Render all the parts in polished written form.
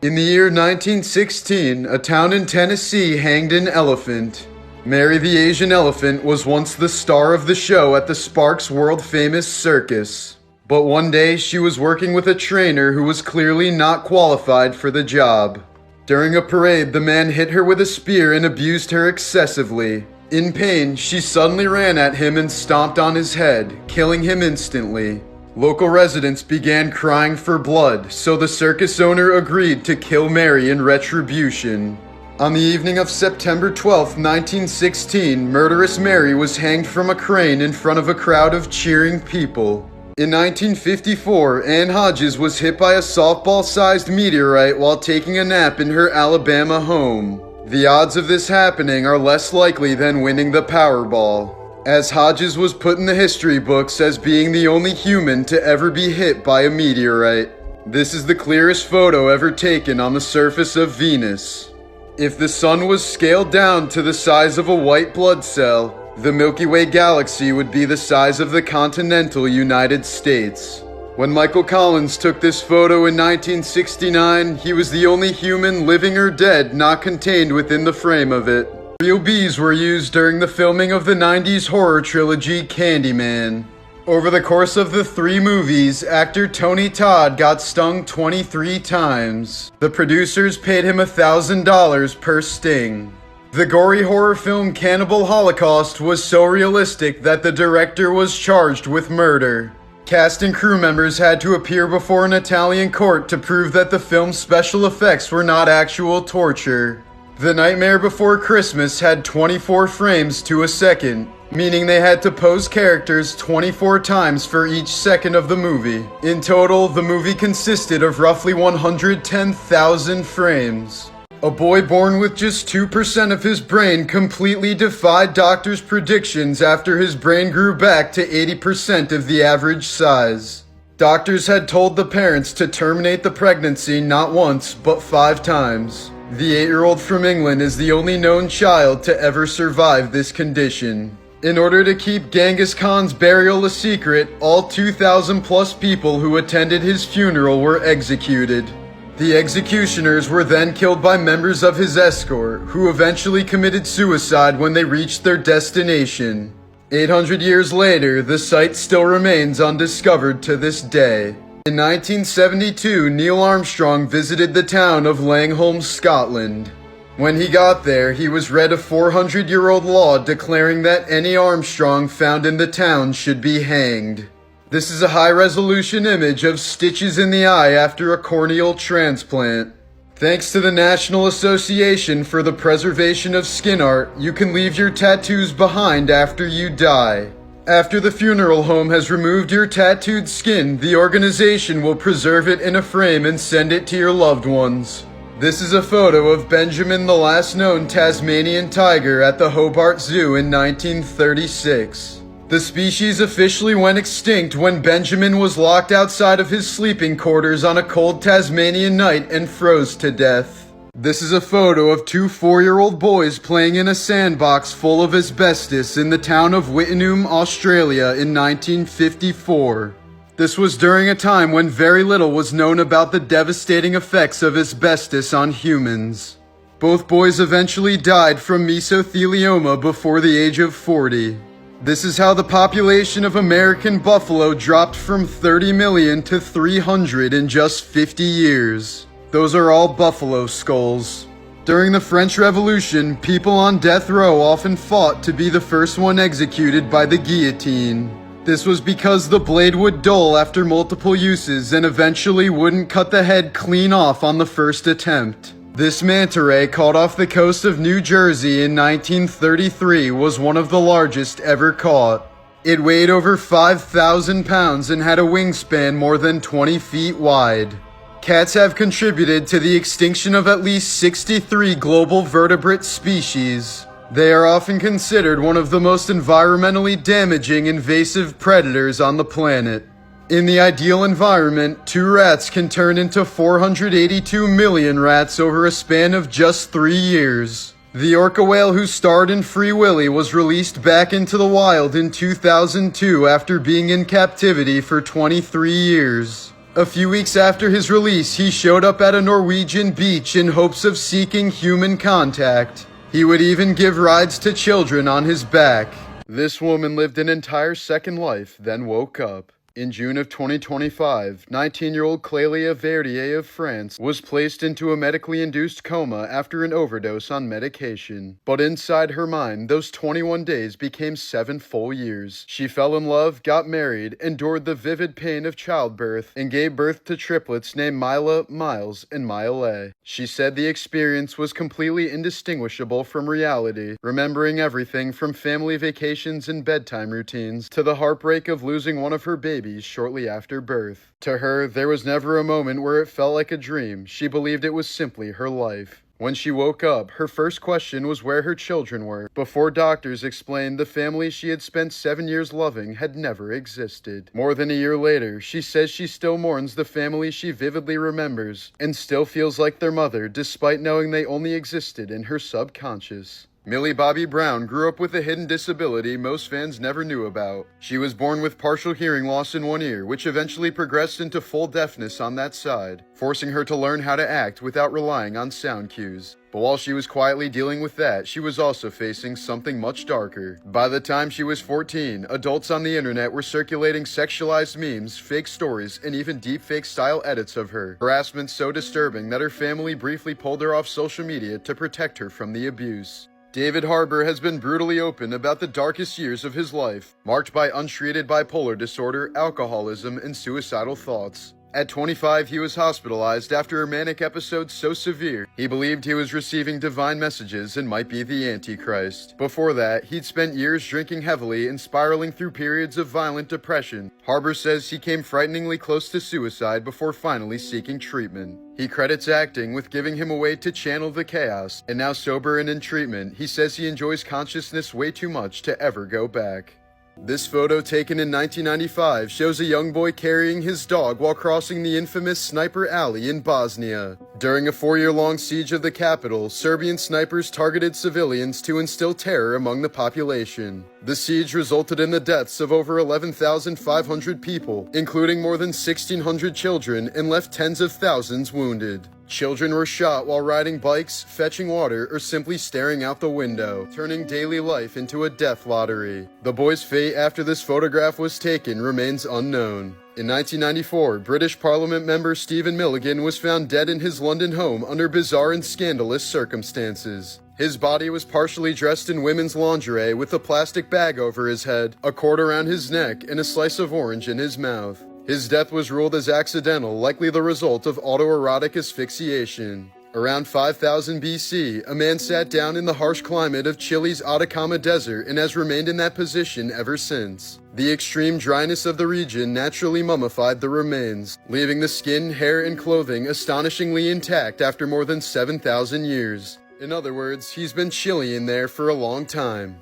In the year 1916, a town in Tennessee hanged an elephant. Mary the Asian elephant was once the star of the show at the Sparks world-famous circus. But one day, she was working with a trainer who was clearly not qualified for the job. During a parade, the man hit her with a spear and abused her excessively. In pain, she suddenly ran at him and stomped on his head, killing him instantly. Local residents began crying for blood, so the circus owner agreed to kill Mary in retribution. On the evening of September 12, 1916, murderous Mary was hanged from a crane in front of a crowd of cheering people. In 1954, Ann Hodges was hit by a softball-sized meteorite while taking a nap in her Alabama home. The odds of this happening are less likely than winning the Powerball, as Hodges was put in the history books as being the only human to ever be hit by a meteorite. This is the clearest photo ever taken on the surface of Venus. If the sun was scaled down to the size of a white blood cell, the Milky Way galaxy would be the size of the continental United States. When Michael Collins took this photo in 1969, he was the only human, living or dead, not contained within the frame of it. Real bees were used during the filming of the 90s horror trilogy Candyman. Over the course of the 3 movies, actor Tony Todd got stung 23 times. The producers paid him $1,000 per sting. The gory horror film Cannibal Holocaust was so realistic that the director was charged with murder. Cast and crew members had to appear before an Italian court to prove that the film's special effects were not actual torture. The Nightmare Before Christmas had 24 frames to a second, meaning they had to pose characters 24 times for each second of the movie. In total, the movie consisted of roughly 110,000 frames. A boy born with just 2% of his brain completely defied doctors' predictions after his brain grew back to 80% of the average size. Doctors had told the parents to terminate the pregnancy not once, but 5 times. The 8-year-old from England is the only known child to ever survive this condition. In order to keep Genghis Khan's burial a secret, all 2,000 plus people who attended his funeral were executed. The executioners were then killed by members of his escort, who eventually committed suicide when they reached their destination. 800 years later, the site still remains undiscovered to this day. In 1972, Neil Armstrong visited the town of Langholm, Scotland. When he got there, he was read a 400-year-old law declaring that any Armstrong found in the town should be hanged. This is a high-resolution image of stitches in the eye after a corneal transplant. Thanks to the National Association for the Preservation of Skin Art, you can leave your tattoos behind after you die. After the funeral home has removed your tattooed skin, the organization will preserve it in a frame and send it to your loved ones. This is a photo of Benjamin, the last known Tasmanian tiger, at the Hobart Zoo in 1936. The species officially went extinct when Benjamin was locked outside of his sleeping quarters on a cold Tasmanian night and froze to death. This is a photo of 2 4-year-old boys playing in a sandbox full of asbestos in the town of Wittenoom, Australia in 1954. This was during a time when very little was known about the devastating effects of asbestos on humans. Both boys eventually died from mesothelioma before the age of 40. This is how the population of American buffalo dropped from 30 million to 300 in just 50 years. Those are all buffalo skulls. During the French Revolution, people on death row often fought to be the first one executed by the guillotine. This was because the blade would dull after multiple uses and eventually wouldn't cut the head clean off on the first attempt. This manta ray, caught off the coast of New Jersey in 1933, was one of the largest ever caught. It weighed over 5,000 pounds and had a wingspan more than 20 feet wide. Cats have contributed to the extinction of at least 63 global vertebrate species. They are often considered one of the most environmentally damaging invasive predators on the planet. In the ideal environment, 2 rats can turn into 482 million rats over a span of just 3 years. The orca whale who starred in Free Willy was released back into the wild in 2002 after being in captivity for 23 years. A few weeks after his release, he showed up at a Norwegian beach in hopes of seeking human contact. He would even give rides to children on his back. This woman lived an entire second life, then woke up. In June of 2025, 19-year-old Clélia Verdier of France was placed into a medically induced coma after an overdose on medication. But inside her mind, those 21 days became 7 full years. She fell in love, got married, endured the vivid pain of childbirth, and gave birth to triplets named Mila, Miles, and Miley. She said the experience was completely indistinguishable from reality, remembering everything from family vacations and bedtime routines to the heartbreak of losing one of her babies shortly after birth. To her, there was never a moment where it felt like a dream. She believed it was simply her life. When she woke up, her first question was where her children were, before doctors explained the family she had spent 7 years loving had never existed. More than a year later, she says she still mourns the family she vividly remembers, and still feels like their mother, despite knowing they only existed in her subconscious. Millie Bobby Brown grew up with a hidden disability most fans never knew about. She was born with partial hearing loss in one ear, which eventually progressed into full deafness on that side, forcing her to learn how to act without relying on sound cues. But while she was quietly dealing with that, she was also facing something much darker. By the time she was 14, adults on the internet were circulating sexualized memes, fake stories, and even deepfake style edits of her. Harassment so disturbing that her family briefly pulled her off social media to protect her from the abuse. David Harbour has been brutally open about the darkest years of his life, marked by untreated bipolar disorder, alcoholism, and suicidal thoughts. At 25, he was hospitalized after a manic episode so severe, he believed he was receiving divine messages and might be the Antichrist. Before that, he'd spent years drinking heavily and spiraling through periods of violent depression. Harbour says he came frighteningly close to suicide before finally seeking treatment. He credits acting with giving him a way to channel the chaos, and now sober and in treatment, he says he enjoys consciousness way too much to ever go back. This photo, taken in 1995, shows a young boy carrying his dog while crossing the infamous Sniper Alley in Bosnia. During a 4-year-long siege of the capital, Serbian snipers targeted civilians to instill terror among the population. The siege resulted in the deaths of over 11,500 people, including more than 1,600 children, and left tens of thousands wounded. Children were shot while riding bikes, fetching water, or simply staring out the window, turning daily life into a death lottery. The boy's fate after this photograph was taken remains unknown. In 1994, British Parliament member Stephen Milligan was found dead in his London home under bizarre and scandalous circumstances. His body was partially dressed in women's lingerie with a plastic bag over his head, a cord around his neck, and a slice of orange in his mouth. His death was ruled as accidental, likely the result of autoerotic asphyxiation. Around 5000 BC, a man sat down in the harsh climate of Chile's Atacama Desert and has remained in that position ever since. The extreme dryness of the region naturally mummified the remains, leaving the skin, hair, and clothing astonishingly intact after more than 7,000 years. In other words, he's been Chilean there for a long time.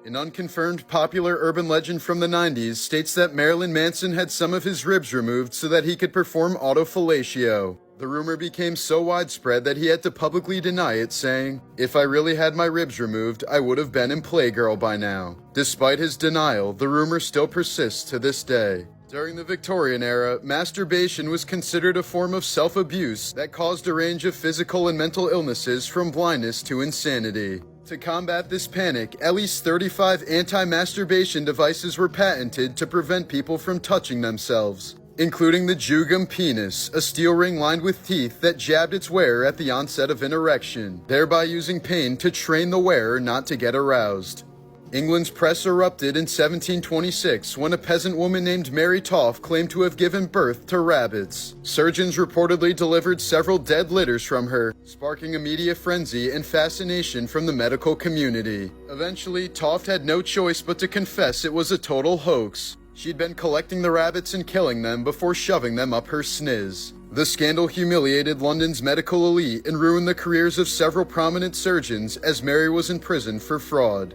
An unconfirmed popular urban legend from the 90s states that Marilyn Manson had some of his ribs removed so that he could perform autofellatio. The rumor became so widespread that he had to publicly deny it, saying, "If I really had my ribs removed, I would have been in Playgirl by now." Despite his denial, the rumor still persists to this day. During the Victorian era, masturbation was considered a form of self-abuse that caused a range of physical and mental illnesses from blindness to insanity. To combat this panic, at least 35 anti-masturbation devices were patented to prevent people from touching themselves, including the Jugum penis, a steel ring lined with teeth that jabbed its wearer at the onset of an erection, thereby using pain to train the wearer not to get aroused. England's press erupted in 1726 when a peasant woman named Mary Toff claimed to have given birth to rabbits. Surgeons reportedly delivered several dead litters from her, sparking a media frenzy and fascination from the medical community. Eventually, Toft had no choice but to confess it was a total hoax. She'd been collecting the rabbits and killing them before shoving them up her sniz. The scandal humiliated London's medical elite and ruined the careers of several prominent surgeons as Mary was in prison for fraud.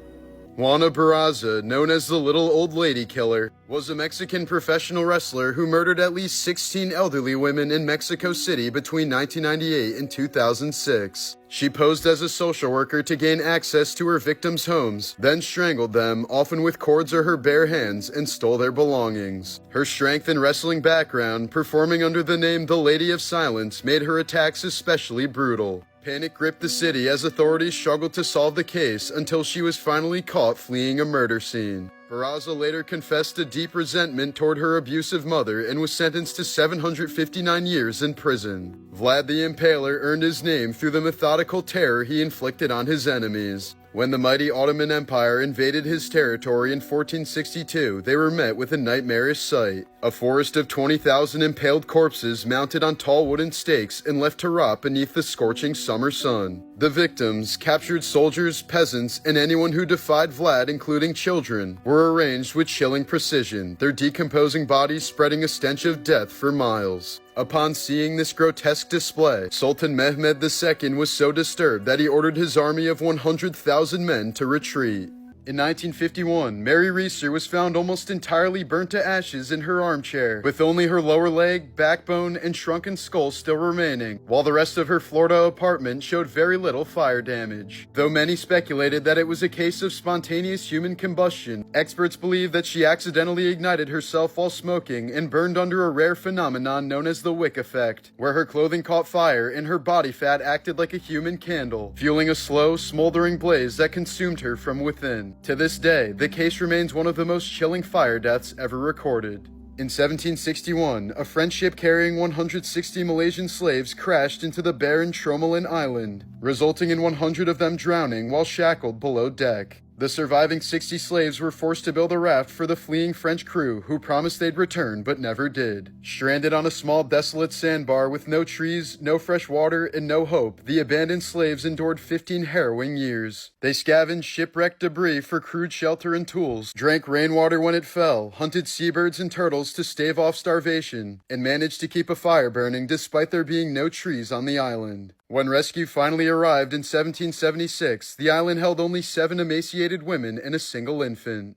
Juana Barraza, known as the Little Old Lady Killer, was a Mexican professional wrestler who murdered at least 16 elderly women in Mexico City between 1998 and 2006. She posed as a social worker to gain access to her victims' homes, then strangled them, often with cords or her bare hands, and stole their belongings. Her strength and wrestling background, performing under the name the Lady of Silence, made her attacks especially brutal. Panic gripped the city as authorities struggled to solve the case until she was finally caught fleeing a murder scene. Barraza later confessed to deep resentment toward her abusive mother and was sentenced to 759 years in prison. Vlad the Impaler earned his name through the methodical terror he inflicted on his enemies. When the mighty Ottoman Empire invaded his territory in 1462, they were met with a nightmarish sight: a forest of 20,000 impaled corpses mounted on tall wooden stakes and left to rot beneath the scorching summer sun. The victims, captured soldiers, peasants, and anyone who defied Vlad, including children, were arranged with chilling precision, their decomposing bodies spreading a stench of death for miles. Upon seeing this grotesque display, Sultan Mehmed II was so disturbed that he ordered his army of 100,000 men to retreat. In 1951, Mary Reeser was found almost entirely burnt to ashes in her armchair, with only her lower leg, backbone, and shrunken skull still remaining, while the rest of her Florida apartment showed very little fire damage. Though many speculated that it was a case of spontaneous human combustion, experts believe that she accidentally ignited herself while smoking and burned under a rare phenomenon known as the wick effect, where her clothing caught fire and her body fat acted like a human candle, fueling a slow, smoldering blaze that consumed her from within. To this day, the case remains one of the most chilling fire deaths ever recorded. In 1761, a French ship carrying 160 Malaysian slaves crashed into the barren Tromelin Island, resulting in 100 of them drowning while shackled below deck. The surviving 60 slaves were forced to build a raft for the fleeing French crew, who promised they'd return but never did. Stranded on a small desolate sandbar with no trees, no fresh water, and no hope, the abandoned slaves endured 15 harrowing years. They scavenged shipwrecked debris for crude shelter and tools, drank rainwater when it fell, hunted seabirds and turtles to stave off starvation, and managed to keep a fire burning despite there being no trees on the island. When rescue finally arrived in 1776, the island held only 7 emaciated women and a single infant.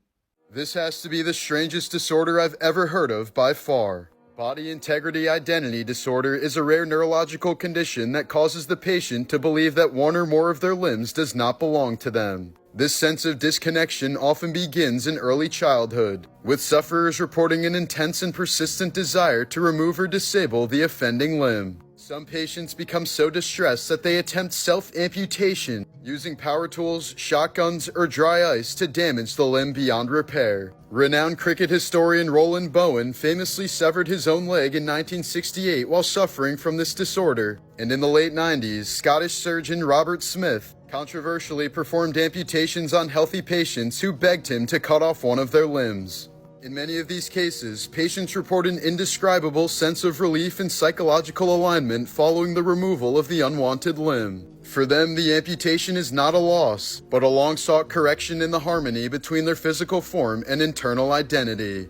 This has to be the strangest disorder I've ever heard of by far. Body integrity identity disorder is a rare neurological condition that causes the patient to believe that one or more of their limbs does not belong to them. This sense of disconnection often begins in early childhood, with sufferers reporting an intense and persistent desire to remove or disable the offending limb. Some patients become so distressed that they attempt self-amputation, using power tools, shotguns, or dry ice to damage the limb beyond repair. Renowned cricket historian Roland Bowen famously severed his own leg in 1968 while suffering from this disorder, and in the late 90s, Scottish surgeon Robert Smith controversially performed amputations on healthy patients who begged him to cut off one of their limbs. In many of these cases, patients report an indescribable sense of relief and psychological alignment following the removal of the unwanted limb. For them, the amputation is not a loss, but a long-sought correction in the harmony between their physical form and internal identity.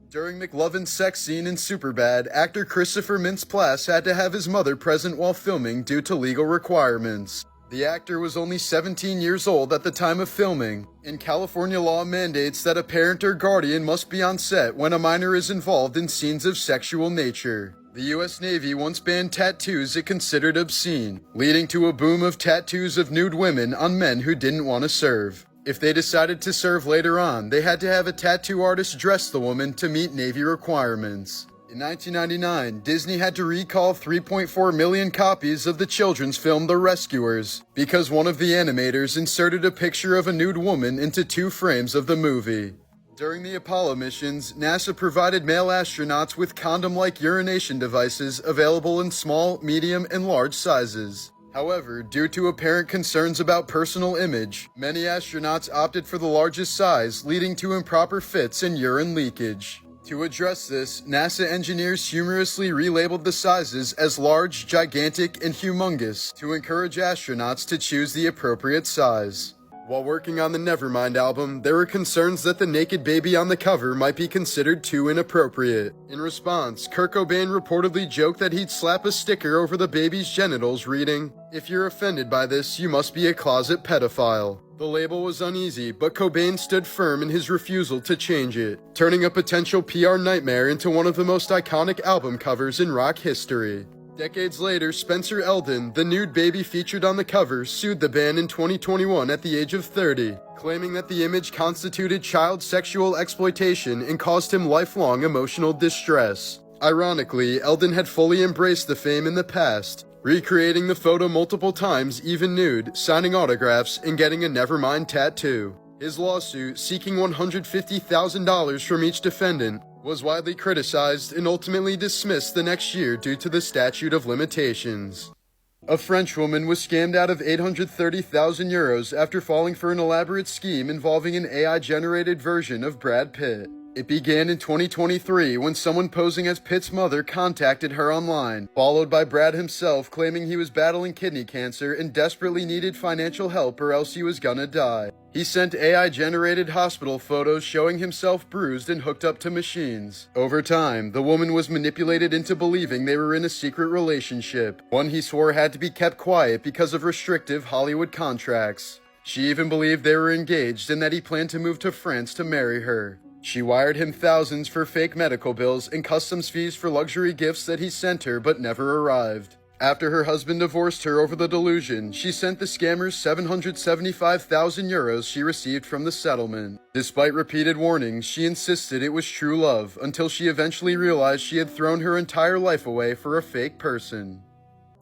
During McLovin's sex scene in Superbad, actor Christopher Mintz-Plasse had to have his mother present while filming due to legal requirements. The actor was only 17 years old at the time of filming, and California law mandates that a parent or guardian must be on set when a minor is involved in scenes of sexual nature. The U.S. Navy once banned tattoos it considered obscene, leading to a boom of tattoos of nude women on men who didn't want to serve. If they decided to serve later on, they had to have a tattoo artist dress the woman to meet Navy requirements. In 1999, Disney had to recall 3.4 million copies of the children's film The Rescuers because one of the animators inserted a picture of a nude woman into 2 frames of the movie. During the Apollo missions, NASA provided male astronauts with condom-like urination devices available in small, medium, and large sizes. However, due to apparent concerns about personal image, many astronauts opted for the largest size, leading to improper fits and urine leakage. To address this, NASA engineers humorously relabeled the sizes as large, gigantic, and humongous to encourage astronauts to choose the appropriate size. While working on the Nevermind album, there were concerns that the naked baby on the cover might be considered too inappropriate. In response, Kurt Cobain reportedly joked that he'd slap a sticker over the baby's genitals reading, "If you're offended by this, you must be a closet pedophile." The label was uneasy, but Cobain stood firm in his refusal to change it, turning a potential PR nightmare into one of the most iconic album covers in rock history. Decades later, Spencer Eldon, the nude baby featured on the cover, sued the band in 2021 at the age of 30, claiming that the image constituted child sexual exploitation and caused him lifelong emotional distress. Ironically, Eldon had fully embraced the fame in the past, recreating the photo multiple times, even nude, signing autographs, and getting a Nevermind tattoo. His lawsuit, seeking $150,000 from each defendant, was widely criticized and ultimately dismissed the next year due to the statute of limitations. A French woman was scammed out of 830,000 euros after falling for an elaborate scheme involving an AI-generated version of Brad Pitt. It began in 2023 when someone posing as Pitt's mother contacted her online, followed by Brad himself claiming he was battling kidney cancer and desperately needed financial help or else he was gonna die. He sent AI-generated hospital photos showing himself bruised and hooked up to machines. Over time, the woman was manipulated into believing they were in a secret relationship, one he swore had to be kept quiet because of restrictive Hollywood contracts. She even believed they were engaged and that he planned to move to France to marry her. She wired him thousands for fake medical bills and customs fees for luxury gifts that he sent her but never arrived. After her husband divorced her over the delusion, she sent the scammers 775,000 euros she received from the settlement. Despite repeated warnings, she insisted it was true love until she eventually realized she had thrown her entire life away for a fake person.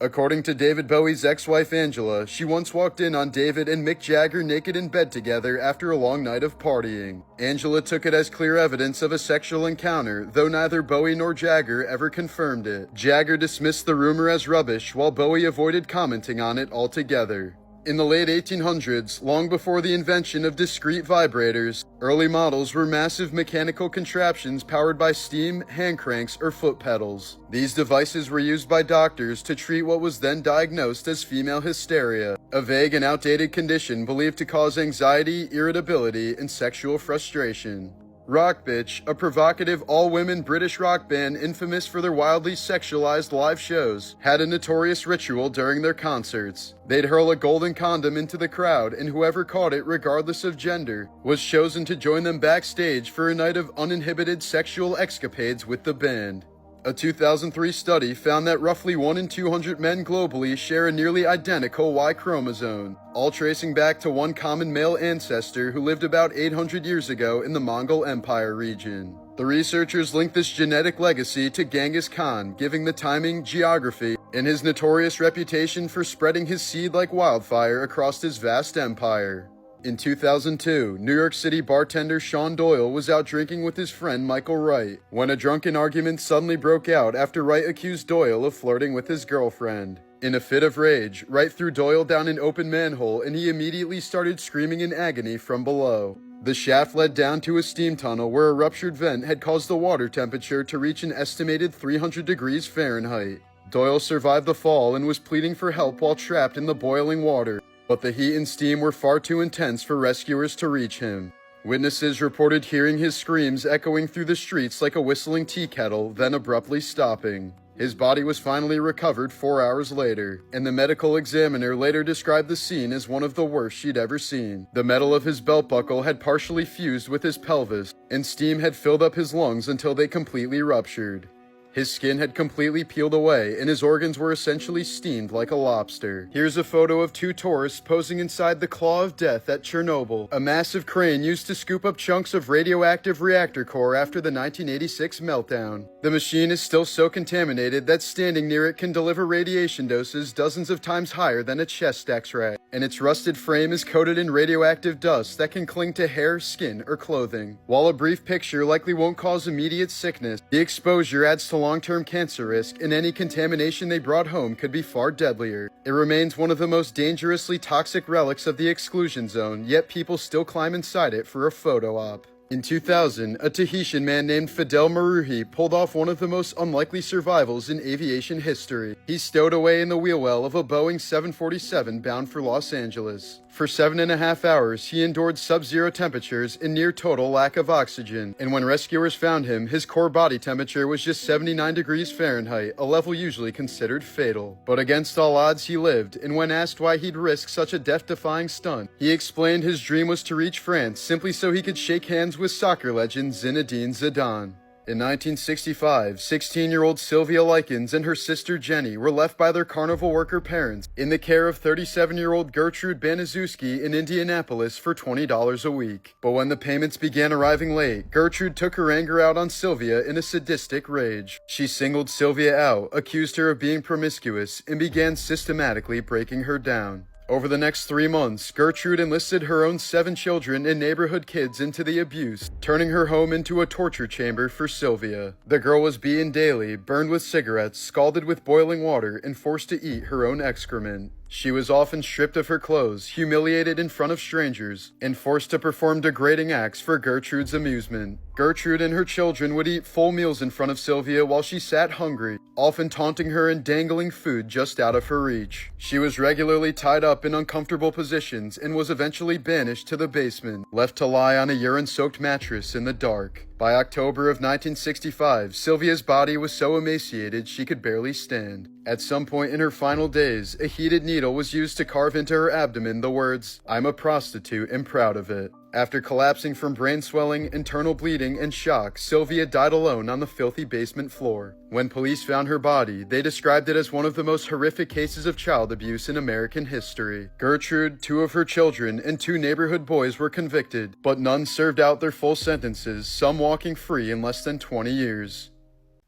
According to David Bowie's ex-wife Angela, she once walked in on David and Mick Jagger naked in bed together after a long night of partying. Angela took it as clear evidence of a sexual encounter, though neither Bowie nor Jagger ever confirmed it. Jagger dismissed the rumor as rubbish, while Bowie avoided commenting on it altogether. In the late 1800s, long before the invention of discrete vibrators, early models were massive mechanical contraptions powered by steam, hand cranks, or foot pedals. These devices were used by doctors to treat what was then diagnosed as female hysteria, a vague and outdated condition believed to cause anxiety, irritability, and sexual frustration. Rock Bitch, a provocative all-women British rock band infamous for their wildly sexualized live shows, had a notorious ritual during their concerts. They'd hurl a golden condom into the crowd, and whoever caught it, regardless of gender, was chosen to join them backstage for a night of uninhibited sexual escapades with the band. A 2003 study found that roughly 1 in 200 men globally share a nearly identical Y chromosome, all tracing back to one common male ancestor who lived about 800 years ago in the Mongol Empire region. The researchers linked this genetic legacy to Genghis Khan, giving the timing, geography, and his notorious reputation for spreading his seed like wildfire across his vast empire. In 2002, New York City bartender Sean Doyle was out drinking with his friend Michael Wright when a drunken argument suddenly broke out after Wright accused Doyle of flirting with his girlfriend. In a fit of rage, Wright threw Doyle down an open manhole and he immediately started screaming in agony from below. The shaft led down to a steam tunnel where a ruptured vent had caused the water temperature to reach an estimated 300 degrees Fahrenheit. Doyle survived the fall and was pleading for help while trapped in the boiling water, but the heat and steam were far too intense for rescuers to reach him. Witnesses reported hearing his screams echoing through the streets like a whistling tea kettle, then abruptly stopping. His body was finally recovered 4 hours later, and the medical examiner later described the scene as one of the worst she'd ever seen. The metal of his belt buckle had partially fused with his pelvis, and steam had filled up his lungs until they completely ruptured. His skin had completely peeled away, and his organs were essentially steamed like a lobster. Here's a photo of two tourists posing inside the Claw of Death at Chernobyl, a massive crane used to scoop up chunks of radioactive reactor core after the 1986 meltdown. The machine is still so contaminated that standing near it can deliver radiation doses dozens of times higher than a chest X-ray, and its rusted frame is coated in radioactive dust that can cling to hair, skin, or clothing. While a brief picture likely won't cause immediate sickness, the exposure adds to long-term cancer risk, and any contamination they brought home could be far deadlier. It remains one of the most dangerously toxic relics of the exclusion zone, yet people still climb inside it for a photo op. In 2000, a Tahitian man named Fidel Maruhi pulled off one of the most unlikely survivals in aviation history. He stowed away in the wheel well of a Boeing 747 bound for Los Angeles. For 7.5 hours, he endured sub-zero temperatures and near total lack of oxygen, and when rescuers found him, his core body temperature was just 79 degrees Fahrenheit, a level usually considered fatal. But against all odds, he lived, and when asked why he'd risk such a death-defying stunt, he explained his dream was to reach France simply so he could shake hands with soccer legend Zinedine Zidane. In 1965, 16-year-old Sylvia Likens and her sister Jenny were left by their carnival worker parents in the care of 37-year-old Gertrude Baniszewski in Indianapolis for $20 a week. But when the payments began arriving late, Gertrude took her anger out on Sylvia in a sadistic rage. She singled Sylvia out, accused her of being promiscuous, and began systematically breaking her down. Over the next 3 months, Gertrude enlisted her own 7 children and neighborhood kids into the abuse, turning her home into a torture chamber for Sylvia. The girl was beaten daily, burned with cigarettes, scalded with boiling water, and forced to eat her own excrement. She was often stripped of her clothes, humiliated in front of strangers, and forced to perform degrading acts for Gertrude's amusement. Gertrude and her children would eat full meals in front of Sylvia while she sat hungry, often taunting her and dangling food just out of her reach. She was regularly tied up in uncomfortable positions and was eventually banished to the basement, left to lie on a urine-soaked mattress in the dark. By October of 1965, Sylvia's body was so emaciated she could barely stand. At some point in her final days, a heated needle was used to carve into her abdomen the words, "I'm a prostitute and proud of it." After collapsing from brain swelling, internal bleeding, and shock, Sylvia died alone on the filthy basement floor. When police found her body, they described it as one of the most horrific cases of child abuse in American history. Gertrude, 2 of her children, and 2 neighborhood boys were convicted, but none served out their full sentences, some walking free in less than 20 years.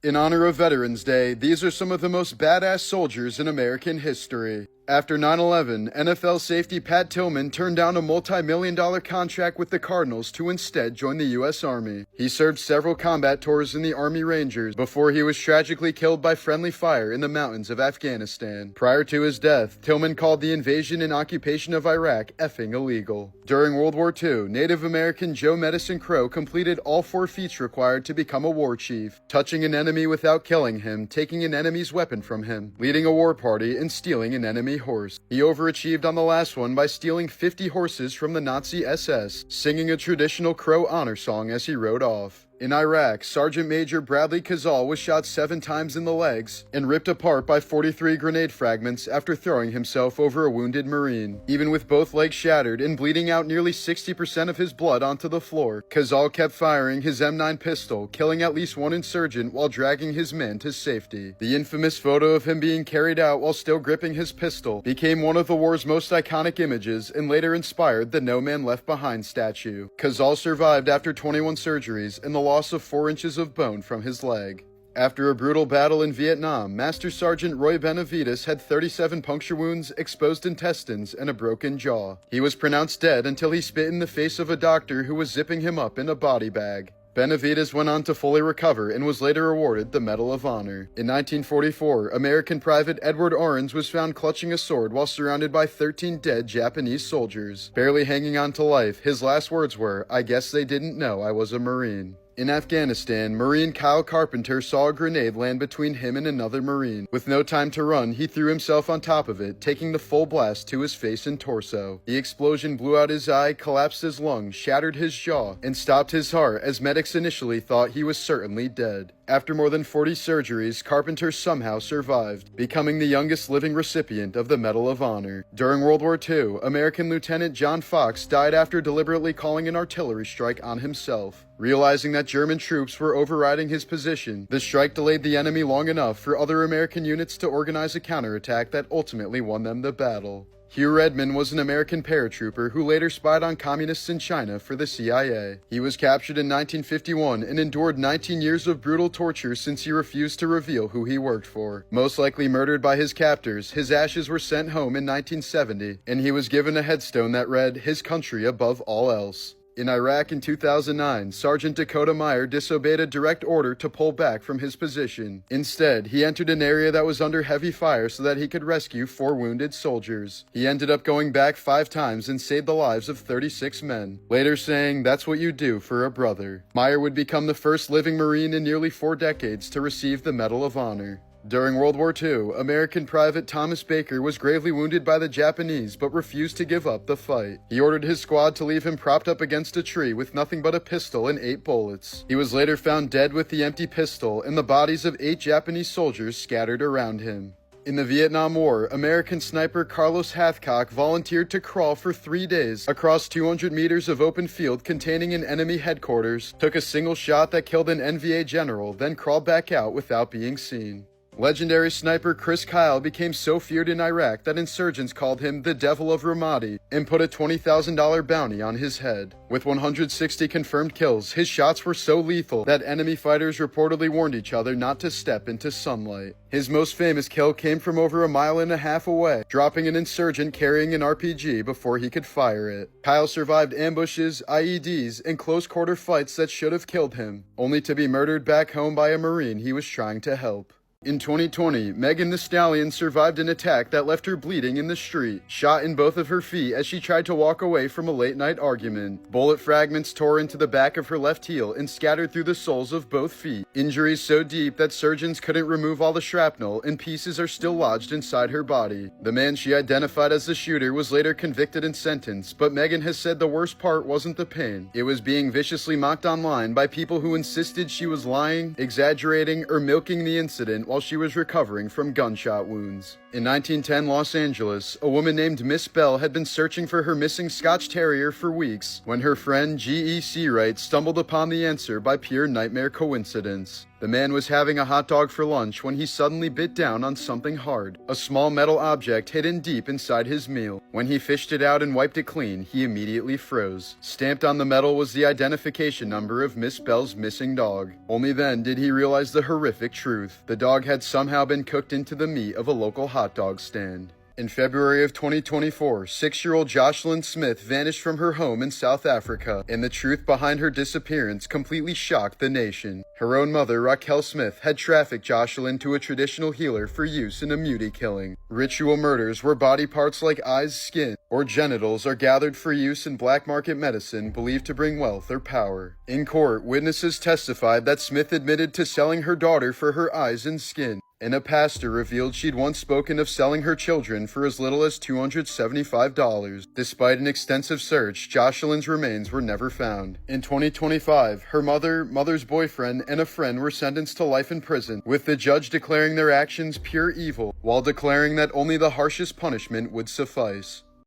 In honor of Veterans Day, these are some of the most badass soldiers in American history. After 9/11, NFL safety Pat Tillman turned down a multi-million-dollar contract with the Cardinals to instead join the U.S. Army. He served several combat tours in the Army Rangers before he was tragically killed by friendly fire in the mountains of Afghanistan. Prior to his death, Tillman called the invasion and occupation of Iraq effing illegal. During World War II, Native American Joe Medicine Crow completed all 4 feats required to become a war chief: touching an enemy without killing him, taking an enemy's weapon from him, leading a war party, and stealing an enemy horse. He overachieved on the last one by stealing 50 horses from the Nazi SS, singing a traditional Crow honor song as he rode off. In Iraq, Sergeant Major Bradley Kazal was shot 7 times in the legs and ripped apart by 43 grenade fragments after throwing himself over a wounded Marine. Even with both legs shattered and bleeding out nearly 60% of his blood onto the floor, Kazal kept firing his M9 pistol, killing at least 1 insurgent while dragging his men to safety. The infamous photo of him being carried out while still gripping his pistol became one of the war's most iconic images and later inspired the No Man Left Behind statue. Kazal survived after 21 surgeries and the loss of 4 inches of bone from his leg. After a brutal battle in Vietnam, Master Sergeant Roy Benavides had 37 puncture wounds, exposed intestines, and a broken jaw. He was pronounced dead until he spit in the face of a doctor who was zipping him up in a body bag. Benavides went on to fully recover and was later awarded the Medal of Honor. In 1944, American Private Edward Orange was found clutching a sword while surrounded by 13 dead Japanese soldiers. Barely hanging on to life, his last words were, "I guess they didn't know I was a Marine." In Afghanistan, Marine Kyle Carpenter saw a grenade land between him and another Marine. With no time to run, he threw himself on top of it, taking the full blast to his face and torso. The explosion blew out his eye, collapsed his lungs, shattered his jaw, and stopped his heart as medics initially thought he was certainly dead. After more than 40 surgeries, Carpenter somehow survived, becoming the youngest living recipient of the Medal of Honor. During World War II, American Lieutenant John Fox died after deliberately calling an artillery strike on himself. Realizing that German troops were overriding his position, the strike delayed the enemy long enough for other American units to organize a counterattack that ultimately won them the battle. Hugh Redman was an American paratrooper who later spied on communists in China for the CIA. He was captured in 1951 and endured 19 years of brutal torture since he refused to reveal who he worked for. Most likely murdered by his captors, his ashes were sent home in 1970, and he was given a headstone that read, "His country above all else." In Iraq in 2009, Sergeant Dakota Meyer disobeyed a direct order to pull back from his position. Instead, he entered an area that was under heavy fire so that he could rescue 4 wounded soldiers. He ended up going back 5 times and saved the lives of 36 men, later saying, "That's what you do for a brother." Meyer would become the first living Marine in nearly 4 decades to receive the Medal of Honor. During World War II, American Private Thomas Baker was gravely wounded by the Japanese but refused to give up the fight. He ordered his squad to leave him propped up against a tree with nothing but a pistol and 8 bullets. He was later found dead with the empty pistol and the bodies of 8 Japanese soldiers scattered around him. In the Vietnam War, American sniper Carlos Hathcock volunteered to crawl for 3 days across 200 meters of open field containing an enemy headquarters, took a single shot that killed an NVA general, then crawled back out without being seen. Legendary sniper Chris Kyle became so feared in Iraq that insurgents called him the Devil of Ramadi and put a $20,000 bounty on his head. With 160 confirmed kills, his shots were so lethal that enemy fighters reportedly warned each other not to step into sunlight. His most famous kill came from over 1.5 miles away, dropping an insurgent carrying an RPG before he could fire it. Kyle survived ambushes, IEDs, and close-quarter fights that should have killed him, only to be murdered back home by a Marine he was trying to help. In 2020, Megan Thee Stallion survived an attack that left her bleeding in the street, shot in both of her feet as she tried to walk away from a late-night argument. Bullet fragments tore into the back of her left heel and scattered through the soles of both feet. Injuries so deep that surgeons couldn't remove all the shrapnel, and pieces are still lodged inside her body. The man she identified as the shooter was later convicted and sentenced, but Megan has said the worst part wasn't the pain. It was being viciously mocked online by people who insisted she was lying, exaggerating, or milking the incident while she was recovering from gunshot wounds. In 1910 Los Angeles, a woman named Miss Bell had been searching for her missing Scotch Terrier for weeks when her friend G.E. Seawright stumbled upon the answer by pure nightmare coincidence. The man was having a hot dog for lunch when he suddenly bit down on something hard, a small metal object hidden deep inside his meal. When he fished it out and wiped it clean, he immediately froze. Stamped on the metal was the identification number of Miss Bell's missing dog. Only then did he realize the horrific truth. The dog had somehow been cooked into the meat of a local hot dog stand. In February of 2024, 6-year-old Jocelyn Smith vanished from her home in South Africa, and the truth behind her disappearance completely shocked the nation. Her own mother, Raquel Smith, had trafficked Jocelyn to a traditional healer for use in a muti killing. Ritual murders where body parts like eyes, skin, or genitals are gathered for use in black market medicine believed to bring wealth or power. In court, witnesses testified that Smith admitted to selling her daughter for her eyes and skin, and a pastor revealed she'd once spoken of selling her children for as little as $275. Despite an extensive search, Jocelyn's remains were never found. In 2025, her mother's boyfriend, and a friend were sentenced to life in prison, with the judge declaring their actions pure evil, while declaring that only the harshest punishment would suffice.